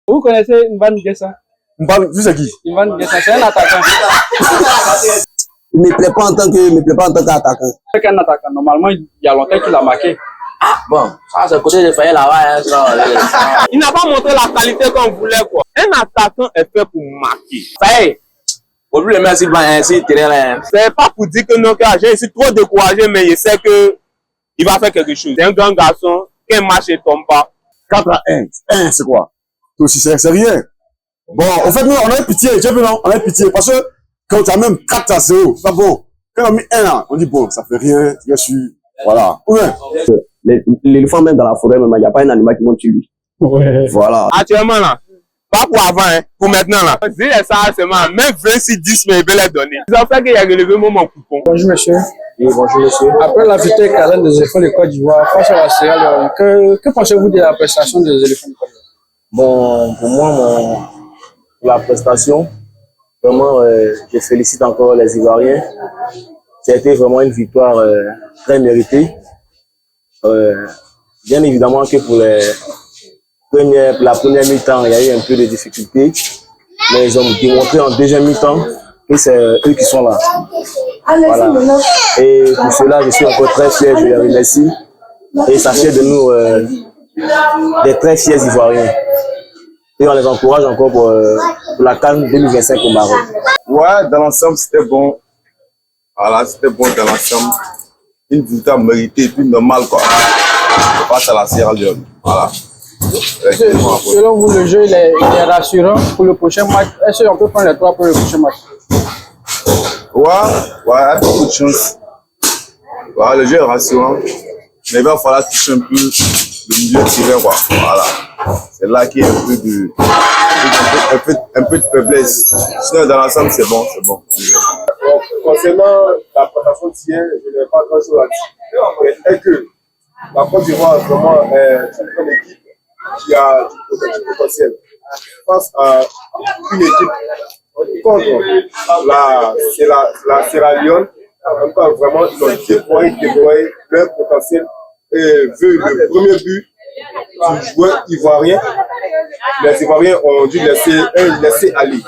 Vous connaissez Mban Gessa? Mban, tu sais qui? Mban Gessa, c'est un attaquant. Il ne me plaît pas en tant qu'attaquant. C'est un attaquant. Normalement, il y a longtemps qu'il a marqué. Ah bon, ça c'est côté de Fayet là-bas. Il n'a pas montré la qualité qu'on voulait, quoi. Un attaquant est fait pour marquer. Fayet, au plus le merci terrain. C'est pas pour dire que non, je suis trop découragé, mais je sais que il va faire quelque chose. C'est un grand garçon, qu'un match ne tombe pas. 4-1. C'est quoi? C'est rien. Bon, en fait, nous, on a pitié, on a pitié, parce que quand tu as même 4-0, c'est pas bon. Quand on a mis 1, on dit bon, ça fait rien, bien sûr, voilà. Ouais. L'éléphant, même dans la forêt, il n'y a pas un animal qui monte sur lui. Ouais. Voilà. Actuellement, là, pas pour avant, hein, pour maintenant, là. Si ça, c'est mal, même 26-10, mais il veut les donner. Ils ont fait qu'il y a relevé mon coupon. Bonjour, monsieur. Oui, bonjour, monsieur. Après la victoire éclatante des éléphants de Côte d'Ivoire face à la Sierra Leone, que pensez-vous de la prestation des éléphants de Côte d'Ivoire? Bon, pour moi, pour la prestation, vraiment, je félicite encore les Ivoiriens. C'était vraiment une victoire très méritée. Bien évidemment que pour la première mi-temps, il y a eu un peu de difficultés, mais ils ont démontré en deuxième mi-temps que c'est eux qui sont là. Voilà. Et pour cela, je suis encore très fier, je les remercie. Et sachez de nous des très fiers Ivoiriens. Et on les encourage encore pour la CAN 2025 au Maroc. Ouais, dans l'ensemble, c'était bon. Voilà, c'était bon dans l'ensemble. Une victoire méritée, plus normale, quoi. Face à la Sierra Leone. Voilà. Selon vous, le jeu il est rassurant pour le prochain match. Est-ce qu'on peut prendre les 3 pour le prochain match? Ouais, beaucoup de chance. Ouais, le jeu est rassurant. Mais il va falloir toucher un peu le milieu tiré, quoi. Voilà. C'est là qu'il y a un peu de faiblesse. Sinon, dans l'ensemble, c'est bon, c'est bon. Concernant la prestation d'hier, je n'ai pas grand chose à dire. Et que la Côte d'Ivoire, vraiment, c'est une équipe qui a du potentiel. Face à une équipe contre la Sierra Leone, en tout cas, vraiment, ils ont déployé leur potentiel. Et vu le premier but du joueur ivoirien, les Ivoiriens ont dû laisser aller.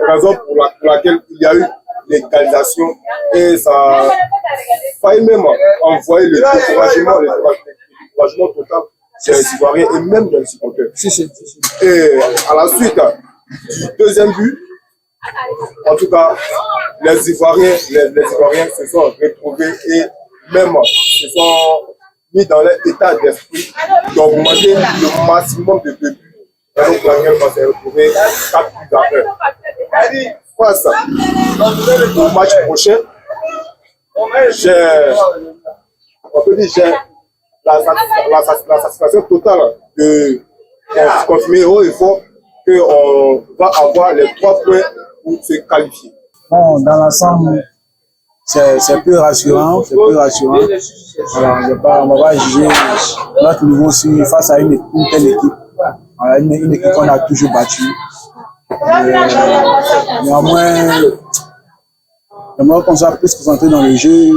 Raison pour laquelle il y a eu l'égalisation et ça a failli même envoyer le découragement total des Ivoiriens et même des supporters. Et à la suite du deuxième but, en tout cas, les Ivoiriens se sont retrouvés et même se sont mis dans leur état d'esprit d'augmenter le maximum de buts. Donc, laquelle on s'est retrouvé 4 buts après. Face au match prochain, j'ai la satisfaction totale de continuer haut et fort qu'on va avoir les 3 points pour se qualifier. Bon, dans l'ensemble, c'est peu rassurant. Voilà, on va pas juger notre niveau face à une telle équipe. Voilà, une équipe qu'on a toujours battue. Néanmoins, j'aimerais qu'on soit plus concentré dans le jeu.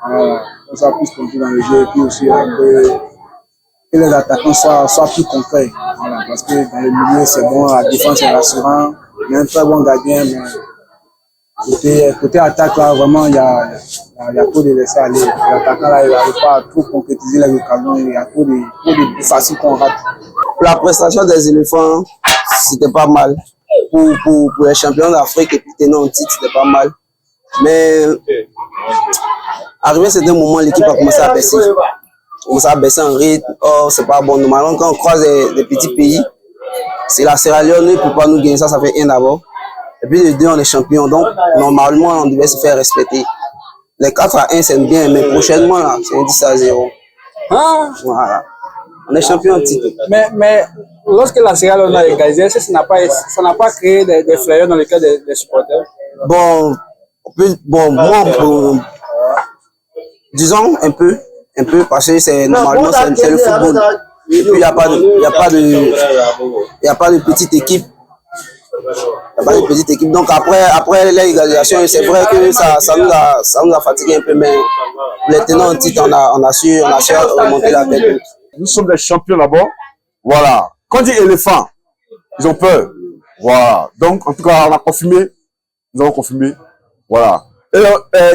Qu'on soit plus concentré dans le jeu et puis aussi que les attaquants soient plus concrets. Voilà, parce que dans le milieu, c'est bon, la défense est rassurant. Il y a un très bon gardien, mais côté attaque, là, vraiment, il y a trop de laisser aller. L'attaquant, là, il n'arrive pas à trop concrétiser les occasions. Il y a trop de faciles qu'on rate. La prestation des éléphants, c'était pas mal. Pour les champions d'Afrique et puis tenir un titre, c'était pas mal. Mais arrivé à certains moments, l'équipe a commencé à baisser. En rythme. Oh, c'est pas bon. Normalement, quand on croise des petits pays, c'est la Sierra Leone, ne peut pas nous gagner ça fait 1 d'abord. Et puis les 2, on est champions. Donc, normalement, on devait se faire respecter. Les 4-1, c'est bien, mais prochainement, là, c'est 10-0. Ah. Voilà. On est champion en titre. Mais Lorsque la Sierra Leone a égalisé, ça n'a pas créé des frayeurs dans le cœur des supporters? Bon, disons un peu, parce que c'est normalement c'est le football. Et puis il n'y a pas de petite équipe. Il n'y a pas de petite équipe. Donc après l'égalisation, c'est vrai que ça nous a fatigué un peu, mais les tenants en titre, on a su remonter la tête. Nous sommes des champions d'abord. Voilà. Quand on dit éléphant, ils ont peur. Voilà. Donc, en tout cas, on a confirmé. Nous avons confirmé. Voilà. Et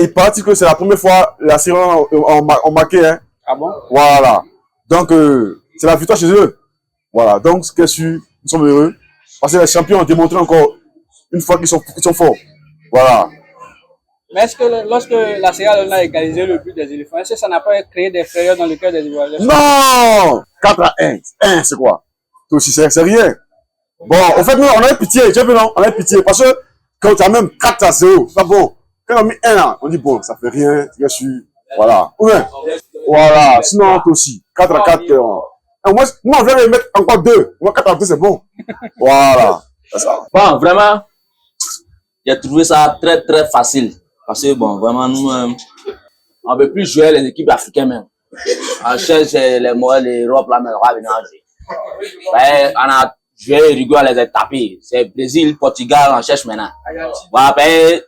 il paraît que c'est la première fois la Sierra ont marqué. Hein. Ah bon? Voilà. Donc, c'est la victoire chez eux. Voilà. Donc, ce que nous sommes heureux. Parce que les champions ont démontré encore une fois qu'ils sont forts. Voilà. Mais est-ce que lorsque la Sierra Leone a égalisé le but des éléphants, est-ce que ça n'a pas créé des frayeurs dans le cœur des Ivoiriens? Non! 4-1. 1, c'est quoi? Toi aussi, c'est rien. Bon, en fait, nous, on a eu pitié. Tu as vu, non? On a eu pitié. Parce que quand tu as même 4-0, c'est pas bon. Quand on a mis 1 là, on dit bon, ça fait rien. Je suis. Voilà. Ou bien. Voilà. Sinon, toi aussi. 4-4. Moi, on vient de mettre encore 2. Moi, 4-2, c'est bon. Voilà. C'est ça. Bon, vraiment, j'ai trouvé ça très, très facile. Parce que, bon, vraiment, nous, on ne peut plus jouer les équipes africaines même. On cherche les Moël, l'Europe, là, mais on va venir en jouer. Ben, on a joué Uruguay, on les a tapés. C'est Brésil, Portugal, on cherche maintenant. Voilà, ben,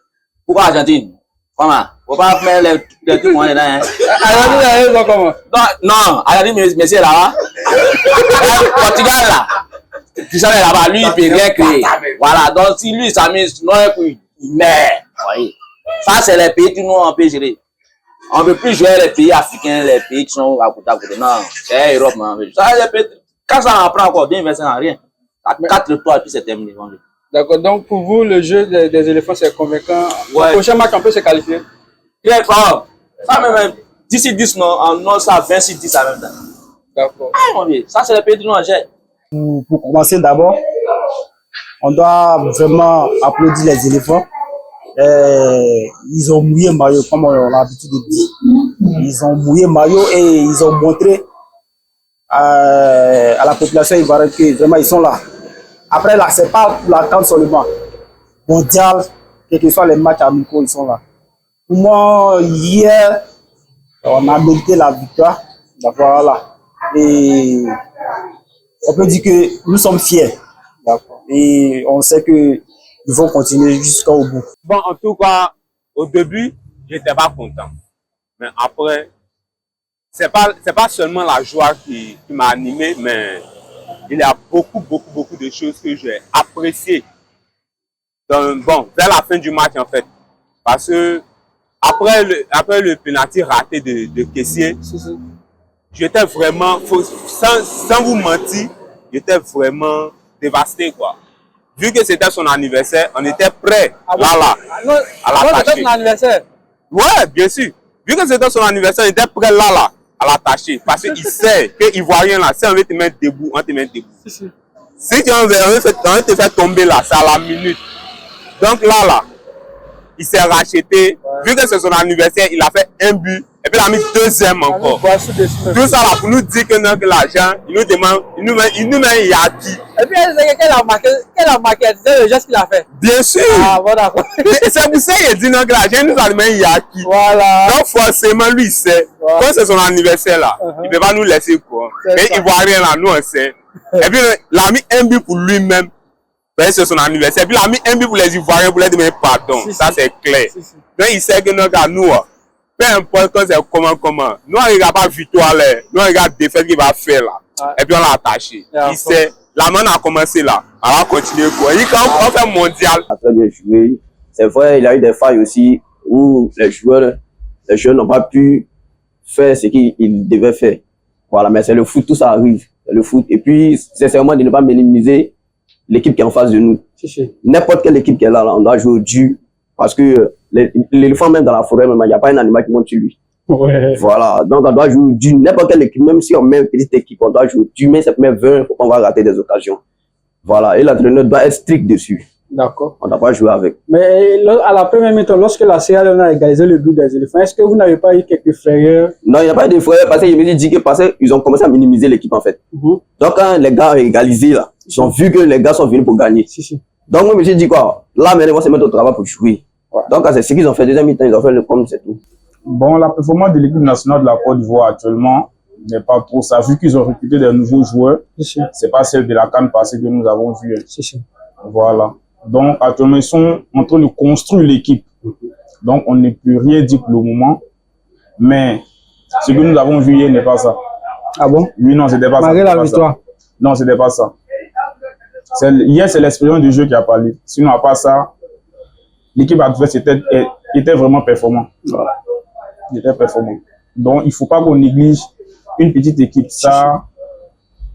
pourquoi Argentine? Comment? Faut pas mettre les trucs dedans, hein. Argentine, comment? Non, Argentine, mais c'est là-bas. Portugal, là. Cristiano est là-bas, lui, il peut rien créer. Voilà, donc si lui s'amuse, non, il meurt. Voyez. Ça, c'est les pays que nous, on peut gérer. On ne peut plus jouer les pays africains, les pays qui sont à côté. Non, c'est l'Europe. Quand ça en prend encore 2 versets, rien. 4-3 et puis c'est terminé. D'accord, donc pour vous, le jeu des éléphants, c'est convaincant. Ouais. Le prochain match, on peut se qualifier. Très fort. Ça, même 10-10, non, ça 20-10 à même temps. D'accord. Ça, c'est les pays que nous, on gère. Pour commencer d'abord, on doit vraiment applaudir les éléphants. Ils ont mouillé maillot, comme on a l'habitude de dire. Ils ont mouillé maillot et ils ont montré à la population ivoirienne que vraiment ils sont là. Après là, c'est pas la CAN seulement. Mondial, quels que soient les matchs amicaux, ils sont là. Pour moi, hier, on a mérité la victoire. Voilà. Et on peut dire que nous sommes fiers. Et on sait que ils vont continuer jusqu'au bout. Bon, en tout cas, au début, j'étais pas content. Mais après, c'est pas seulement la joie qui m'a animé, mais il y a beaucoup de choses que j'ai appréciées. Bon, vers la fin du match, en fait. Parce que, après le penalty raté de Kessié, j'étais vraiment, sans vous mentir, j'étais vraiment dévasté, quoi. Vu que c'était son anniversaire, on était prêt, à l'attacher. Son anniversaire? Ouais, bien sûr. Vu que c'était son anniversaire, on était prêt à l'attacher. Parce qu'il sait que Ivoirien là, si on veut te mettre debout, on te met debout. Si on veut te faire tomber là, c'est à la minute. Donc là, il s'est racheté. Vu que c'est son anniversaire, il a fait 1 but. Et puis il a mis 2e encore. Tout ça là pour nous dire que notre l'argent, il nous demande, il nous met un yaki. Et puis qu'elle a marqué, c'est le geste qu'il a fait. Bien sûr. Ah bon d'accord. C'est pour ça qu'il dit non que l'argent il nous a mis un yaki. Voilà. Donc forcément lui il sait. Quand c'est son anniversaire là, il ne peut pas nous laisser quoi. Mais il voit rien là, nous on sait. Et puis il a mis 1 but pour lui-même. C'est son anniversaire. Et puis il a mis 1 but pour les Ivoiriens pour leur demander pardon. Ça c'est clair. Donc il sait que nous peu importe quand c'est comment. Nous, on regarde pas victoire là. Nous, on regarde défaite qu'il va faire là. Et puis, on l'a attaché. Il sait, la main a commencé là. On va continuer quoi. Il on fait mondial. Très bien joué. C'est vrai, il y a eu des failles aussi où les joueurs n'ont pas pu faire ce qu'ils devaient faire. Voilà, mais c'est le foot, tout ça arrive. C'est le foot. Et puis, sincèrement, de ne pas minimiser l'équipe qui est en face de nous. N'importe quelle équipe qui est là, on doit jouer au dur. Parce que l'éléphant, même dans la forêt, il n'y a pas un animal qui monte sur lui. Ouais. Voilà. Donc, on doit jouer du n'importe quelle équipe, même si on met une petite équipe, on doit jouer du, mais ça peut mettre 20, on va rater des occasions. Voilà. Et l'entraîneur doit être strict dessus. D'accord. On n'a pas joué avec. Mais à la première mi-temps, lorsque la Sierra Leone a égalisé le but des éléphants, est-ce que vous n'avez pas eu quelques frayeurs? Non, il n'y a pas de frayeurs parce que je me dis que parce qu'ils ont commencé à minimiser l'équipe en fait. Donc quand les gars ont égalisé là, ils ont vu que les gars sont venus pour gagner. Donc moi je me suis dit quoi, là maintenant on va se mettre au travail pour jouer. Donc c'est ce qu'ils ont fait deuxième mi-temps, ils ont fait le comme c'est tout. Bon, la performance de l'équipe nationale de la Côte d'Ivoire actuellement n'est pas trop ça. Vu qu'ils ont recruté des nouveaux joueurs, c'est pas celle de la CAN passée que nous avons vue. Voilà. Donc actuellement ils sont en train de construire l'équipe. Donc on ne peut rien dire pour le moment. Mais ce que nous avons vu hier n'est pas ça. Ah bon? Oui, non, c'était pas ça. Malgré la victoire? Non, c'était pas ça. Hier, c'est l'expérience du jeu qui a parlé. Sinon, à part ça, l'équipe adverse était vraiment performant. Voilà. Il était performant. Donc, il ne faut pas qu'on néglige une petite équipe. Ça,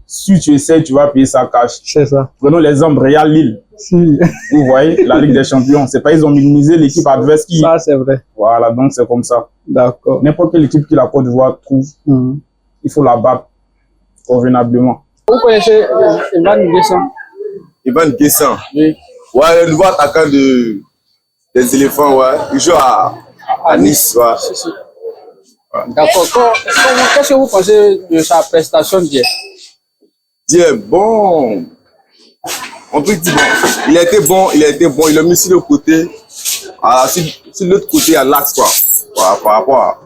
si tu essaies, tu vas payer ça cash. C'est ça. Prenons l'exemple Real Lille. Vous voyez, la Ligue des Champions. C'est pas ils ont minimisé l'équipe adverse qui... Ça, c'est vrai. Voilà, donc c'est comme ça. D'accord. N'importe quelle équipe que la Côte d'Ivoire trouve, il faut la battre convenablement. Vous connaissez Ivan Guessan? Ivan Guessan? Oui. Ouais, le nouveau attaquant des éléphants, ouais. Il joue à Nice, ouais. D'accord. Qu'est-ce que vous pensez de sa prestation d'hier? D'hier, bon. On peut dire, bon. Il a été bon. Il a mis sur le côté. Sur l'autre côté, à l'axe, quoi. Voilà, par rapport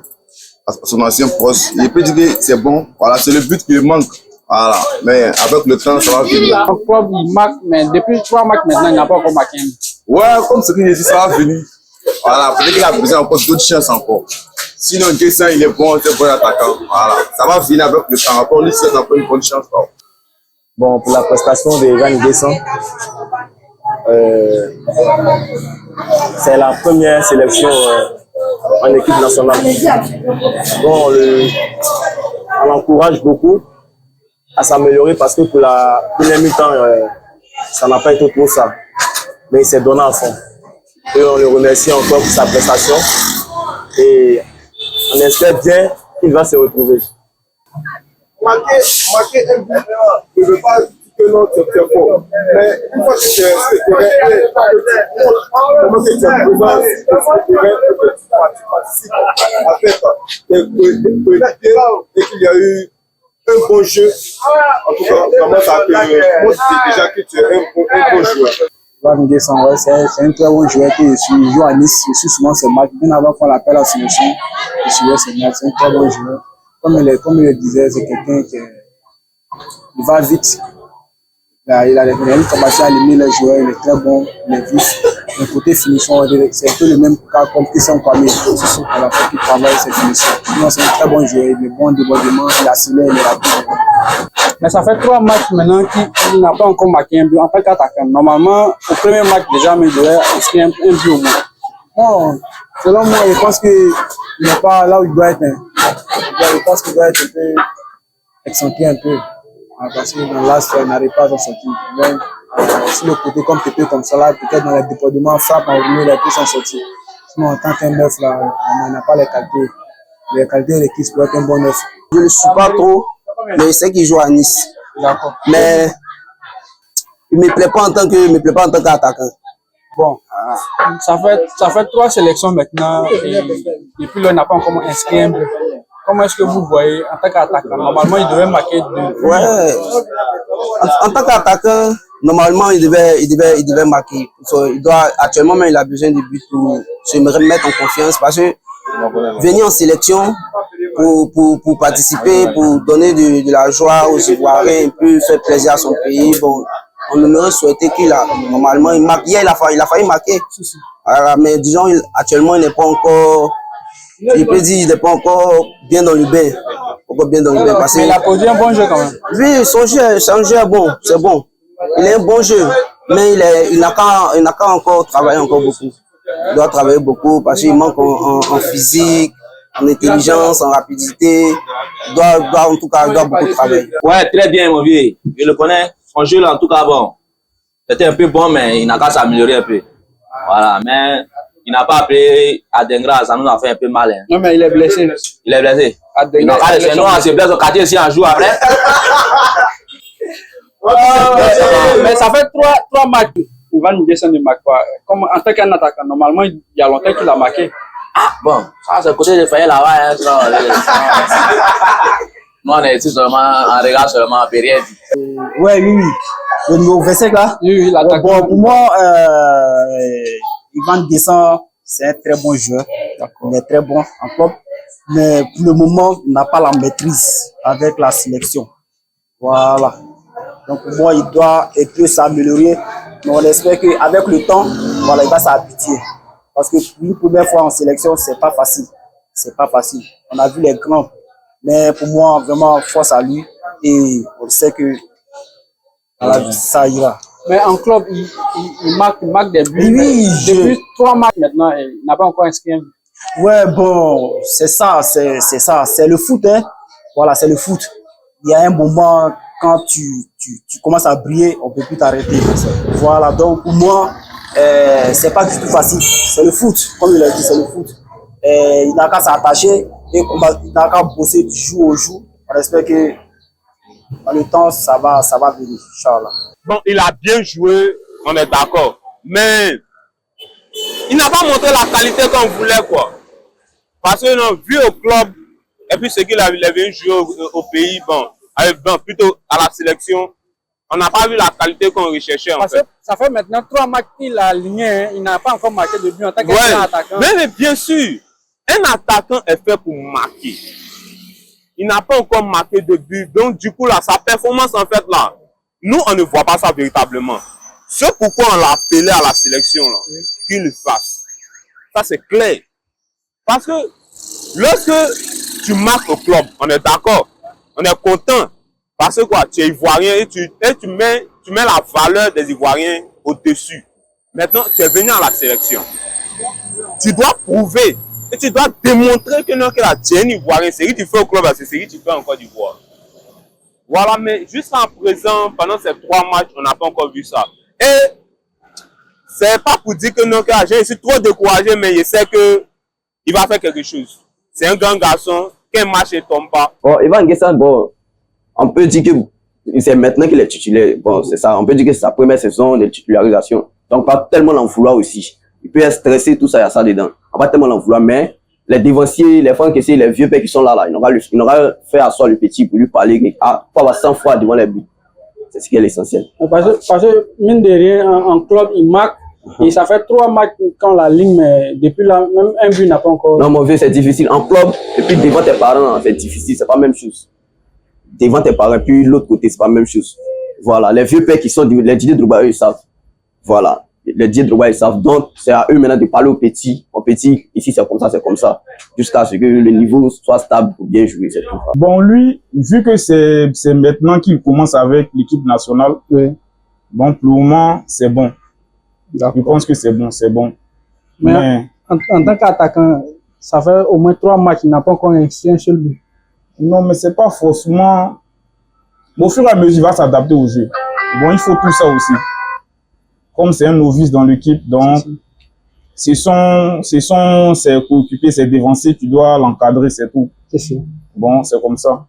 à son ancien poste. Il peut dire que c'est bon. Voilà, c'est le but qui lui manque. Voilà. Mais avec le temps, ça va venir. Pourquoi il marque, mais depuis 3 matchs maintenant, il n'a pas encore marqué. Ouais, comme ce que j'ai dit, ça va venir. Voilà, peut-être qu'il a besoin encore d'autres chances encore. Sinon, Guessan, il est bon, c'est un bon attaquant. Voilà, ça va venir avec le temps. Après, on lui souhaite encore une bonne chance. Bon, pour la prestation de Ivan Guessan, c'est la première sélection en équipe nationale. Bon, on l'encourage beaucoup à s'améliorer parce que pour la première mi-temps, ça n'a pas été trop ça. Mais il s'est donné à fond. Et on le remercie encore pour sa prestation. Et on espère bien qu'il va se retrouver. Marquer un but ne veut pas dire que non, c'est fort. Mais une fois que tu es comment tu es présent, tu participes à faire et qu'il y a eu un bon jeu. En tout cas, vraiment, ça montre déjà que tu es un bon joueur. Ivan Guessan, ouais, c'est un très bon joueur qui joue à Nice. Je suis souvent ses matchs. Bien avant qu'on l'appelle à la sélection, je suivais ses matchs. C'est un très bon joueur. Comme il le disait, c'est quelqu'un qui va vite. Il a une capacité à éliminer les joueurs, il est très bon, il est vif. Le côté finition, c'est un peu le même cas comme Christian Kwame. À la fois qu'il travaille ses finitions. Sinon, c'est un très bon joueur, il est bon en débordement, il accélère, il est rapide. Mais ça fait 3 matchs maintenant qu'il n'a pas encore marqué un but en tant qu'attaquant. Normalement, au premier match déjà, il devait inscrire un but au moins. Bon, selon moi, je pense qu'il n'est pas là où il doit être. Je pense qu'il doit être un peu accentué un peu. Parce que dans l'as, il n'arrive pas à s'en sortir. Même sur le côté, comme Pépé, comme ça, là, peut-être dans les débordements, frappe en revenir, il peut s'en sortir. Sinon, en tant qu'un neuf, là, on n'a pas les qualités. Les qualités de l'équipe pour être un bon neuf. Je ne le suis pas trop, mais je sais qu'il joue à Nice. D'accord. Mais il ne me plaît pas en tant qu'attaquant. Bon, ça fait 3 sélections maintenant et puis là, il n'a pas encore inscrit un but. Comment est-ce que vous voyez en tant qu'attaquant? Normalement, il devait marquer 2. Ouais. En tant qu'attaquant, normalement, il devait marquer. Actuellement, il a besoin de buts pour se remettre en confiance parce que venir en sélection pour participer, pour donner de la joie aux Ivoiriens, un peu faire plaisir à son pays. Bon, on aurait souhaité qu'il a, normalement, il marque. Hier, il a failli marquer. Mais disons, actuellement, il n'est pas encore, il peut dire, il n'est pas encore bien dans le bain. Parce mais il a produit un bon jeu quand même. Oui, son jeu, c'est un jeu bon, c'est bon. Il est un bon jeu, mais il n'a qu'à encore travailler encore beaucoup. Il doit travailler beaucoup parce qu'il manque en physique, en intelligence, en rapidité. Il doit en tout cas beaucoup travailler. Ouais, très bien, mon vieux. Je le connais. Son jeu, là, en tout cas, bon. C'était un peu bon, mais il n'a qu'à s'améliorer un peu. Voilà, mais il n'a pas appelé Adengra, ça nous a fait un peu mal. Hein. Non, mais il est blessé. Il est blessé. Il n'a qu'à laisser nous, on se blesse au quartier si on joue après. Mais ça fait 3 matchs. Ivan Nguessan ne marque pas. Comme en tant qu'un attaquant, normalement, il y a longtemps qu'il a marqué. Ah, bon, ça, c'est le côté de Fayet là-bas. Hein, nous, on est ici seulement, on regarde seulement, rien dit. Ouais, oui. Le numéro 25 là. Oui, l'attaquant. Bon, pour moi, Ivan Nguessan, c'est un très bon joueur. Il est très bon en club. Mais pour le moment, il n'a pas la maîtrise avec la sélection. Voilà. Donc pour moi, il peut s'améliorer. Mais on espère qu'avec le temps, voilà, il va s'habituer. Parce que pour une première fois en sélection, c'est pas facile. C'est pas facile. On a vu les grands. Mais pour moi, vraiment, force à lui. Et on sait que voilà, ça ira. Mais en club, il marque des buts. Oui, depuis 3 matchs maintenant, il n'a pas encore inscrit un but. Ouais, bon, c'est ça, c'est le foot, hein. Voilà, c'est le foot. Il y a un moment, quand tu commences à briller, on ne peut plus t'arrêter. Voilà, donc pour moi, c'est pas du tout facile. C'est le foot, comme il a dit, c'est le foot. Il n'a qu'à s'attacher et il n'a qu'à bosser du jour au jour. On espère que dans le temps, ça va venir, Inch'Allah. Bon, il a bien joué, on est d'accord. Mais il n'a pas montré la qualité qu'on voulait, quoi. Parce que, non, vu au club, et puis ce qu'il avait joué au pays, bon, plutôt à la sélection, on n'a pas vu la qualité qu'on recherchait, en fait. Ça fait maintenant 3 matchs qu'il a aligné, hein. Il n'a pas encore marqué de but en tant qu'attaquant. Mais bien sûr, un attaquant est fait pour marquer. Il n'a pas encore marqué de but. Donc, du coup, là, sa performance, en fait, là, nous, on ne voit pas ça véritablement. C'est pourquoi on l'a appelé à la sélection, là, qu'il le fasse. Ça, c'est clair. Parce que lorsque tu marques au club, on est d'accord, on est content. Parce que quoi, tu es ivoirien et tu mets la valeur des Ivoiriens au-dessus. Maintenant, tu es venu à la sélection. Tu dois prouver et tu dois démontrer que non, que là, tu es un Ivoirien. C'est ce que tu fais au club, c'est ce que tu fais en Côte d'Ivoire. Voilà, mais jusqu'à présent, pendant ces 3 matchs, on n'a pas encore vu ça. Et c'est pas pour dire que non, que je suis trop découragé, mais je sais que il va faire quelque chose. C'est un grand garçon, qu'un match ne tombe pas. Bon, Ivan Nguessan, bon, on peut dire que c'est maintenant qu'il est titulaire. Bon, c'est ça. On peut dire que c'est sa première saison de titularisation. Donc, pas tellement l'en vouloir aussi. Il peut être stressé, tout ça, il y a ça dedans. On va pas tellement l'en vouloir, mais les dévanciers, les Franck Kessié, les vieux pères qui sont là, il aura fait asseoir le petit pour lui parler. Pour avoir 100 fois devant les buts. C'est ce qui est l'essentiel. Parce que, mine de rien, en club, il marque. Et ça fait 3 matchs quand la ligne, mais depuis là, même un but n'a pas encore. Non, mon vieux, c'est difficile. En club, et puis devant tes parents, c'est difficile, c'est pas la même chose. Devant tes parents, puis l'autre côté, c'est pas la même chose. Voilà, les vieux pères qui sont, les Didier Drogba, eux, ils savent. Voilà, les Didier Drogba, ils savent. Donc, c'est à eux maintenant de parler aux petits. Aux petits, ici, c'est comme ça. Jusqu'à ce que le niveau soit stable pour bien jouer, c'est tout. Bon, lui, vu que c'est maintenant qu'il commence avec l'équipe nationale, oui. Bon, pour le moment, c'est bon. Je pense que c'est bon. Mais en tant qu'attaquant, ça fait au moins 3 matchs, il n'a pas encore inscrit un seul but. Non, mais c'est pas forcément. Au fur et à mesure, il va s'adapter au jeu. Bon, il faut tout ça aussi. Comme c'est un novice dans l'équipe, donc, c'est préoccupé, c'est dévancé, tu dois l'encadrer, c'est tout. C'est sûr. Bon, c'est comme ça.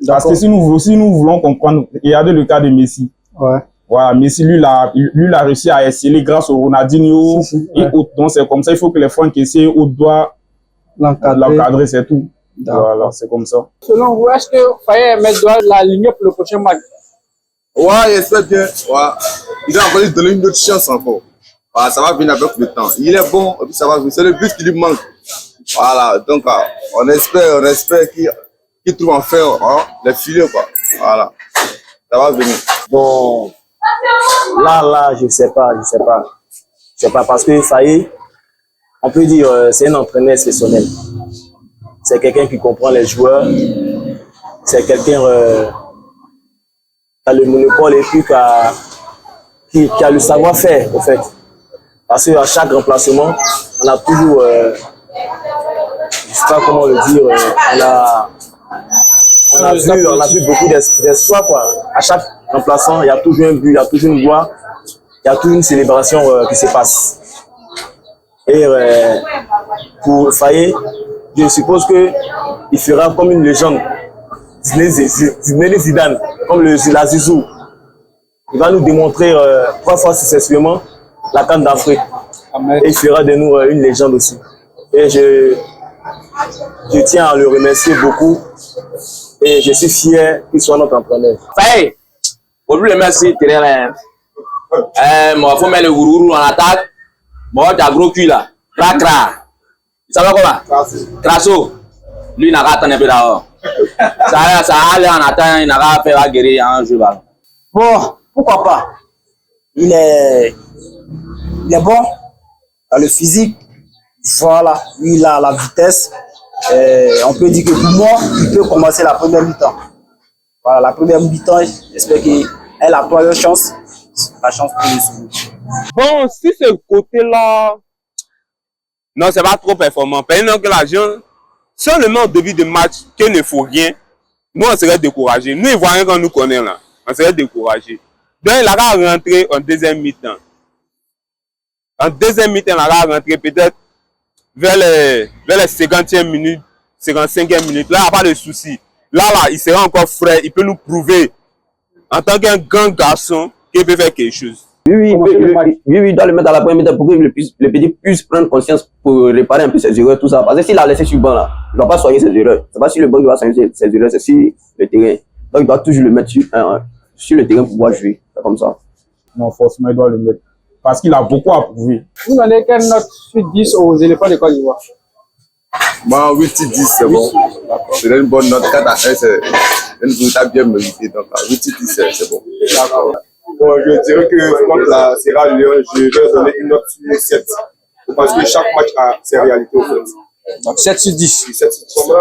Parce que si nous voulons comprendre, regardez le cas de Messi. Ouais. Voilà, Messi, lui, l'a réussi à exceller grâce au Ronaldinho et autres. Donc, c'est comme ça. Il faut que les Franck Kessié doivent l'encadrer, c'est tout. Voilà, c'est comme ça. Selon vous, est-ce que Fayet doit l'aligner pour le prochain match? Ouais, j'espère bien. Ouais. Il doit encore lui donner une autre chance encore. Voilà, ça va venir avec le temps. Il est bon, et puis ça va venir. C'est le but qui lui manque. Voilà, donc on espère qu'il trouve enfin les filets, quoi. Voilà, ça va venir. Bon, là, je sais pas. C'est pas parce que Fayet, on peut dire, c'est un entraîneur exceptionnel. C'est quelqu'un qui comprend les joueurs. C'est quelqu'un qui a le monopole et puis qui a le savoir-faire, en fait. Parce qu'à chaque remplacement, on a toujours, je sais pas comment le dire, on a vu beaucoup d'espoir, quoi. À chaque remplaçant, il y a toujours un but, il y a toujours une voix, il y a toujours une célébration qui se passe. Et pour Fayet, je suppose qu'il fera comme une légende, Zinedine Zidane, comme la Zizou. il va nous démontrer 3 fois successivement la CAN d'Afrique. Et il fera de nous une légende aussi. Et je tiens à le remercier beaucoup. Et je suis fier qu'il soit notre entraîneur. Faye, pour le merci, terrain. Moi, il faut mettre le gourou en attaque. Moi, tu as gros cul là. Cra. Ça va comment? Crasso. Lui, il n'a pas un peu dehors. Ça allait en attaque, il n'a pas fait la guérir en jeu ballon. Bon, pourquoi pas? Il est bon dans le physique. Voilà, il a la vitesse. On peut dire que pour moi, il peut commencer la première mi-temps. Voilà, la première mi-temps, j'espère qu'il a la première chance. La chance pour le second. Bon, si ce côté-là, non, c'est pas trop performant. Pendant que l'argent, seulement au début de match, qu'il ne faut rien, nous, on serait découragés. Nous, les voyons qu'on nous connaît là, on serait découragés. Donc, il a rentré en deuxième mi-temps. En deuxième mi-temps, il a rentré peut-être vers les 50e minutes, 55e minutes. Là, il n'y a pas de souci. Là, il sera encore frais. Il peut nous prouver, en tant qu'un grand garçon, qu'il peut faire quelque chose. Oui, il doit le mettre à la première mi-temps pour que le petit puisse prendre conscience pour réparer un peu ses erreurs, tout ça. Parce que s'il a laissé sur le banc là, il ne doit pas soigner ses erreurs. C'est pas sur le banc qu'il va soigner ses erreurs, c'est sur le terrain. Donc il doit toujours le mettre sur le terrain pour pouvoir jouer. C'est comme ça. Non, forcément, il doit le mettre. Parce qu'il a beaucoup à prouver. Vous donnez quelle note sur 10 aux éléphants de Côte d'Ivoire? Moi, 8 sur 10, c'est bon. C'est une bonne note. 4 à 1, c'est une véritable bien méritée. Donc, 8 sur 10, c'est bon. D'accord. Bon, je dirais que contre la Sierra Leone, je vais donner une note sur 7. Parce que chaque match a ses réalités au fait. Donc 7 sur 10. 7 sur 10.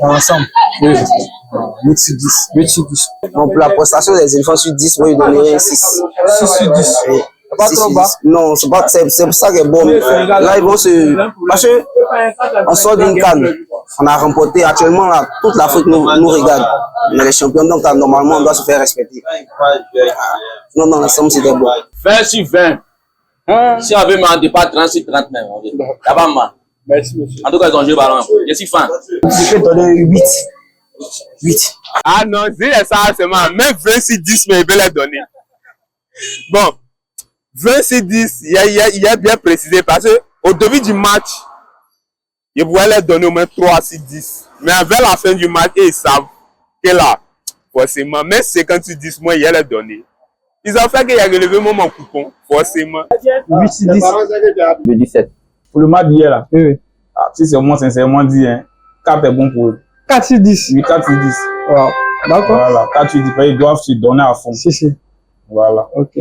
Ensemble, 8 sur 10. 8 sur 10. Donc, pour la prestation des éléphants sur 10, moi, je donnerais 6. 6 sur 10. C'est pas trop bas. Non, c'est pour ça que est bon. Là, ils vont se. Parce que on sort d'une canne. On a remporté actuellement là, toute l'Afrique nous regarde. On est les champions, donc là, normalement, on doit se faire respecter. Non, dans l'ensemble, c'était bon. 20 sur 20. Si on veut m'en pas 30 sur 30 même. Ça va mal. Merci, monsieur. En tout cas, ils ont joué ballon. Je suis fan. Je peux donner 8. 8. Ah non, c'est ça, c'est moi. Même 20 sur 10, mais il peut les donner. Bon, 20 sur 10, il a bien précisé parce qu'au début du match, il pouvait les donner au moins 3 sur 10. Mais vers la fin du match, ils savent que là, forcément, même 50 sur 10, moi, il a les donné. Ils ont fait qu'il y a relevé mon coupon, forcément. 8 sur 10. Le 17. Pour le match d'hier, là. Oui. Ah, si c'est moi, sincèrement dit, hein, 4 est bon pour eux. 4 sur 10. Oui, 4 sur 10. Wow. D'accord. Voilà, 4 sur 10, ils doivent se donner à fond. Si. Voilà. Ok.